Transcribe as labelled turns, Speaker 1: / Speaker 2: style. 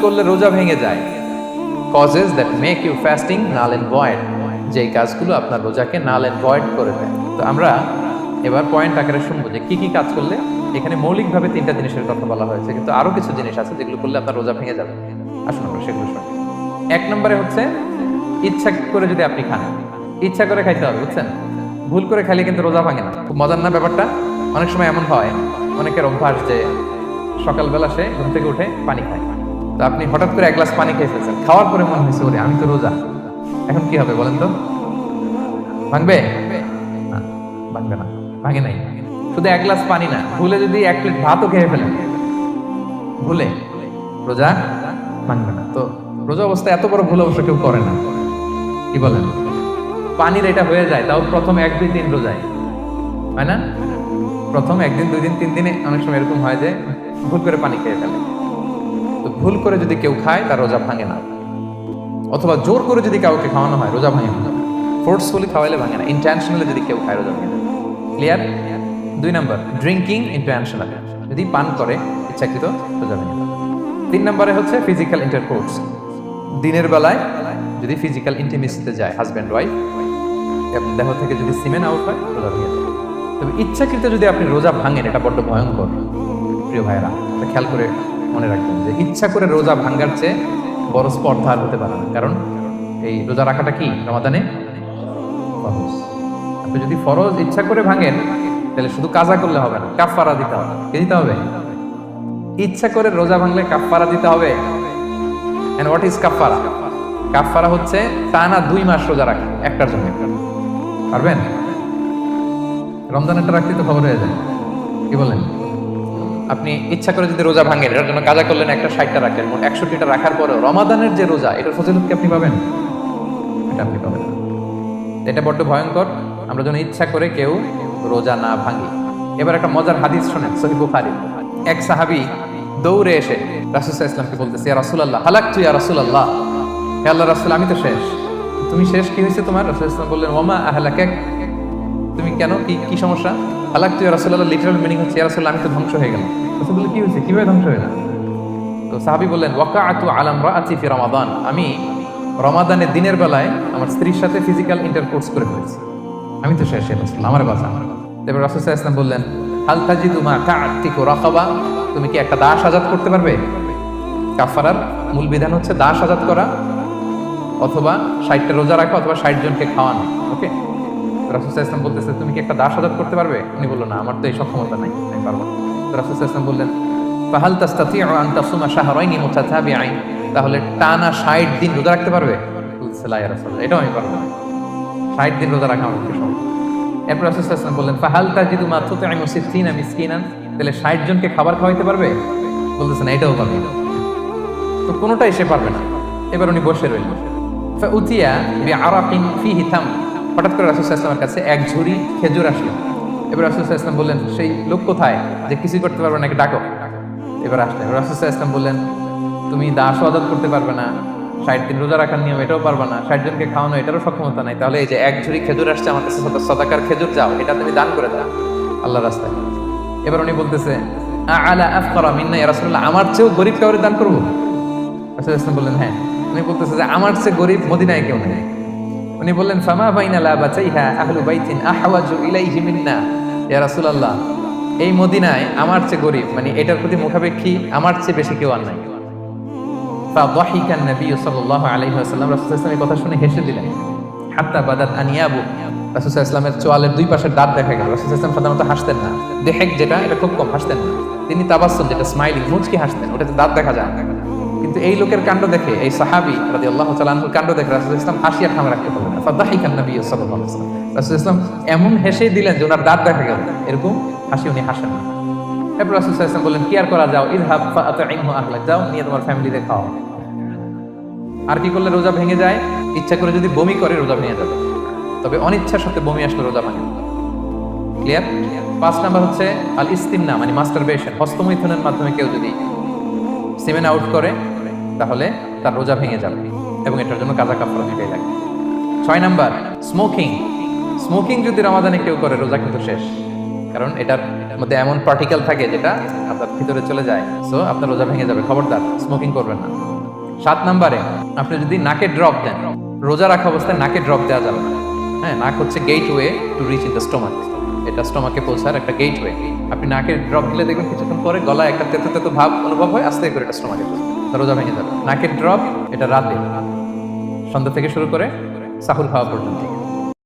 Speaker 1: করলে রোজা ভেঙে যায়? Causes that make you fasting null and void, যে কাজগুলো আপনার রোজাকে নাল এন্ড ভয়েড করে দেয়। তো আমরা এবার পয়েন্ট আকারে শুনবো যে কি কি কাজ করলে। এখানে মৌলিকভাবে 3টা জিনিসের কথা বলা হয়েছে, কিন্তু আরো কিছু জিনিস আছে যেগুলো করলে আপনার রোজা ভেঙে যাবে। আসুন আমরা সেগুলো শুনি। 1 নম্বরে হচ্ছে ইচ্ছা করে যদি আপনি খান, ইচ্ছা করে খাইতে হবে, বুঝছেন? ভুল করে খাইলে কিন্তু রোজা ভাঙে না। খুব মজার না ব্যাপারটা? অনেক সময় এমন হয়, অনেকের অভ্যাস যে সকালবেলা সে ঘুম থেকে উঠে পানি খায়। তো আপনি হঠাৎ করে 1 গ্লাস পানি খেয়ে ফেলছেন, খাওয়ার পরে মনে হয়েছে ওরে আমি তো রোজা, এখন কি হবে বলেন তো? ভাঙবে না? ভাঙবে না, ভাঙে নাই। শুধু 1 গ্লাস পানি না, ভুলে যদি 1 প্লেট ভাতও খেয়ে ফেলেন, ভুলে, রোজা ভাঙবে না। তো রোজা অবস্থায় এত বড় ভুল অবশ্য কেউ করে না, কি বলেন? পানির এটা হয়ে যায়, তাও প্রথম 1, 2, 3 রোজায়, হয় না? প্রথম 1 দিন 2 দিন 3 দিনে অনেক সময় এরকম হয় যে ভুল করে পানি খেয়ে ফেলে। তো ভুল করে যদি কেউ খায় তার রোজা ভাঙে না, অথবা জোর করে যদি কাউকে খাওয়ানো হয় রোজা ভাঙে না। ফোর্সফুলি খাওয়াইলে ভাঙে না, ইন্টেনশনালি যদি কেউ খায় রোজা ভাঙে না। ক্লিয়ার? 2 নাম্বার, ড্রিঙ্কিং ইন্টেনশনালি, যদি পান করে ইচ্ছাকৃত রোজা ভাঙে না। 3 নম্বরে হচ্ছে ফিজিক্যাল ইন্টারকোর্স, দিনের বেলায় যদি ফিজিক্যাল ইন্টিমেসিতে যায় হাজব্যান্ড ওয়াইফ, এবং দেহ থেকে যদি সিমেন আউট হয় রোজা ভেঙে যায়। তবে ইচ্ছাকৃত যদি আপনি রোজা ভাঙেন, এটা বড্ড ভয়ঙ্কর প্রিয় ভাইরা। এটা খেয়াল করে মনে রাখবেন যে ইচ্ছা করে রোজা ভাঙার চেয়ে বড় স্পর্ধা আর হতে পারে না। কারণ এই রোজা রাখাটা কি রমাদানে ফরজ। আপনি যদি ফরজ ইচ্ছা করে ভাঙেন তাহলে শুধু কাজা করলে হবে না, কাফফারা দিতে হবে। কে দিতে হবে? ইচ্ছা করে রোজা ভাঙলে কাফফারা দিতে হবে। এন্ড হোয়াট ইজ কাফফারা? কাফফারা হচ্ছে টানা 2 মাস রোজা রাখা একটার জন্য। পারবেন? রমজানেরটা রাখতে তো খবর হয়ে যায়, কি বলেন? আপনি ইচ্ছা করে যদি রোজা ভাঙেন, এটার জন্য কাজা করলেন, একটা 60টা রাখলেন, মোট 61টা রাখার পরেও রমাদানের যে রোজা, এটার ফজিলত কি আপনি পাবেন? এটা আপনি পাবেন না। এটা বড্ড ভয়ঙ্কর। আমরা যেন ইচ্ছা করে কেউ রোজা না ভাঙি। এবার একটা মজার হাদিস শোনেন, সহিহ বুখারী। এক সাহাবী দৌড়ে এসে রাসূল সাল্লাল্লাহু আলাইহি ওয়াসাল্লামকে বলতেছে, ইয়া রাসূলুল্লাহ, হালাকতু ইয়া রাসূলুল্লাহ, হে আল্লাহর রাসূল, আমি তো শেষ। তুমি শেষ, কি হয়েছে তোমার? রাসূল সাল্লাল্লাহু আলাইহি ওয়াসাল্লাম বললেন, ওমা আহলাকাক, তুমি কেন, কি সমস্যা? হালাকতু ইয়া রাসূলুল্লাহ লিটারাল মিনিং হচ্ছে, ইয়া রাসূলুল্লাহ, আমি তো ধ্বংস হয়ে গেলাম। রাসূল বললেন, কি হয়েছে, কিভাবে ধ্বংস হয়ে গেল? তো সাহাবী বললেন, ওয়াকাআতু আলা ইমরাআতি ফি রমাদান, আমি রমাদানের দিনের বেলায় আমার স্ত্রীর সাথে ফিজিক্যাল ইন্টারকোর্স করে ফেলেছি, আমি তো শেষ, হে রাসূল, আমার বাঁচা। এবার রাসূল সাল্লাল্লাহু আলাইহি ওয়াসাল্লাম বললেন, হাল তাজিদু মা কা'আতিকু রাকাবা, তুমি কি একটা দাস আজাদ করতে পারবে? কাফারার মূল বিধান হচ্ছে দাস আজাদ করা, অথবা 60টা রোজা রাখা, অথবা 60 জনকে খাওয়ানো। ওকে, রাসূল সাল্লাল্লাহু আলাইহি ওয়াসাল্লাম বলতেছে, তুমি কি একটা দাস আজাদ করতে পারবে? উনি বলল, না, আমার তো এই সক্ষমতা নাই, আমি পারবো না। তো রাসূল সাল্লাল্লাহু আলাইহি ওয়াসাল্লাম বললেন, ফাহাল তাস্তাতিউ আন তাসুমা শাহরাইনি মুতাতাবিআইন, তাহলে টানা 60 দিন রোজা রাখতে পারবে? বলছে, লা ইয়া রাসূলুল্লাহ, এটাও আমি পারবো না, 60 দিন রোজা রাখা আমার পক্ষে সম্ভব। এরপর রাসূল সাল্লাল্লাহু আলাইহি ওয়াসাল্লাম বললেন, ফাহাল তাজিদু মা তুতঈমু 60 মিসকিনান, তাহলে 60 জনকে খাবার খাওয়াইতে পারবে? বলতেছে, না, এটাও পারবে না। তো কোনোটাই সে পারবে না। এবার উনি বসে রইলেন। ফাউতিয়া বিআরাকিন ফিহি তাম, হঠাৎ করে রাসূল সাল্লাল্লাহু আলাইহি ওয়াসাল্লামের কাছে এক ঝুড়ি খেজুর আসলো। এবার রাসূল সাল্লাল্লাহু আলাইহি ওয়াসাল্লাম বললেন, সেই লোক কোথায় যে কিছুই করতে পারবে না, ডাকো। এবার আসলে রাসূল সাল্লাল্লাহু আলাইহি ওয়াসাল্লাম বললেন, তুমি দাস আজাদ করতে পারবে না, 60 দিন রোজা রাখার নিয়ম এটাও পারবে না, 60 জনকে খাওয়ানো এটারও সক্ষমতা নাই, তাহলে এই যে এক ঝুড়ি খেজুর আসছে আমার কাছে, সাদাকার খেজুর, যাও, এটা তুমি দান করে দাও আল্লাহর রাস্তায়। এবার উনি বলতেছে, আলা আফকারা মিন্না ইয়া রাসূলুল্লাহ, আমার চেয়েও গরীব কাউরে দান করবো? রাসূল সাল্লাল্লাহু আলাইহি ওয়াসাল্লাম বললেন, হ্যাঁ। উনি বলতেছে যে আমার চেয়ে গরীব মদিনায় কেউ নেই। উনি বললেন, ফামা বাইনা লাবাতাইহা আহলু বাইতিন আহওয়াজু ইলাইহি মিন্না ইয়া রাসূলুল্লাহ, এই মদিনায় আমার চেয়ে গরীব, মানে এটার প্রতি মুখাপেক্ষী আমার চেয়ে বেশি কেউ আর নাই। ফাদাহিকান নবী সাল্লাল্লাহু আলাইহি ওয়াসাল্লাম, রাসূল সাল্লাল্লাহু আলাইহি ওয়াসাল্লাম এই কথা শুনে হেসে দিলেন। হাত্তা বাদাত আনিয়াবু, রাসূল সাল্লাল্লাহু আলাইহি ওয়াসাল্লামের চোয়ালের 2 পাশের দাঁত দেখা গেল। রাসূল সাল্লাল্লাহু আলাইহি ওয়াসাল্লাম সাধারণত হাসতেন না, দেহেক যেটা, এটা খুব কম হাসতেন না। তিনি তাবাসসুম, যেটা স্মাইলিং, মুচকি হাসতেন, ওটাতে দাঁত দেখা যায়। কিন্তু এই লোকের কাণ্ড দেখে, এই সাহাবী রাদিয়াল্লাহু তাআলা আনহুর কাণ্ড দেখে রাসূল সাল্লাল্লাহু আলাইহি ওয়াসাল্লাম হাসি আর থামে রাখতে পারলেন না। ফাদাহিকান নবী সাল্লাল্লাহু আলাইহি ওয়াসাল্লাম, রাসূল সাল্লাল্লাহু আলাইহি ওয়াসাল্লাম এমন হেসে দিলেন যে ওনার দাঁত দেখা গেল, এরকম হাসি উনি হাসেন না। এরপর রাসূল সাল্লাল্লাহু আলাইহি ওয়াসাল্লাম বললেন, কি আর করা, যাও, ইযহাব ফাআতঈমহু আহলাক, যাও, নিয়ে তোমার ফ্যামিলিতে খাও। আর কি করলে রোজা ভেঙে যায়? ইচ্ছা করে যদি বমি করে রোজা ভেঙে যাবে, তবে অনিচ্ছার সাথে বমি আসলে রোজা ভাঙে। ক্লিয়ার? 5 নাম্বার হচ্ছে আল ইস্তিমনা, মানে মাস্টারবেশন, হস্তমৈথুনের মাধ্যমে কেউ যদি সিমেন আউট করে তাহলে তার রোজা ভেঙে যাবে, এবং এটার জন্য কাজা কাফারা দিতেই লাগে। 6 নাম্বার স্মোকিং, স্মোকিং যদি রমাদানে কেউ করে রোজা কিন্তু শেষ, কারণ এটার মধ্যে এমন পার্টিকেল থাকে যেটা আপনার ভিতরে চলে যায়, সো আপনার রোজা ভেঙে যাবে। খবরদার, স্মোকিং করবেন না। 7 নম্বরে আপনি যদি নাকে ড্রপ দেন, রোজা রাখা অবস্থায় নাকে ড্রপ দেওয়া যাবে না। হ্যাঁ, নাক হচ্ছে gateway to reach in the stomach. এটা স্টোমাকে পৌঁছার একটা গেটওয়ে। আপনি নাকে ড্রপ দিলে দেখবেন কিছুক্ষণ পরে গলায় একটা তেতো তেতো ভাব অনুভব হয়, আস্তে করে এটা স্টোমাকে পৌঁছে, রোজা ভেঙে যাবে। নাকের ড্রপ এটা রাতে সন্ধ্যা থেকে শুরু করে সাহুর খাওয়া পর্যন্ত।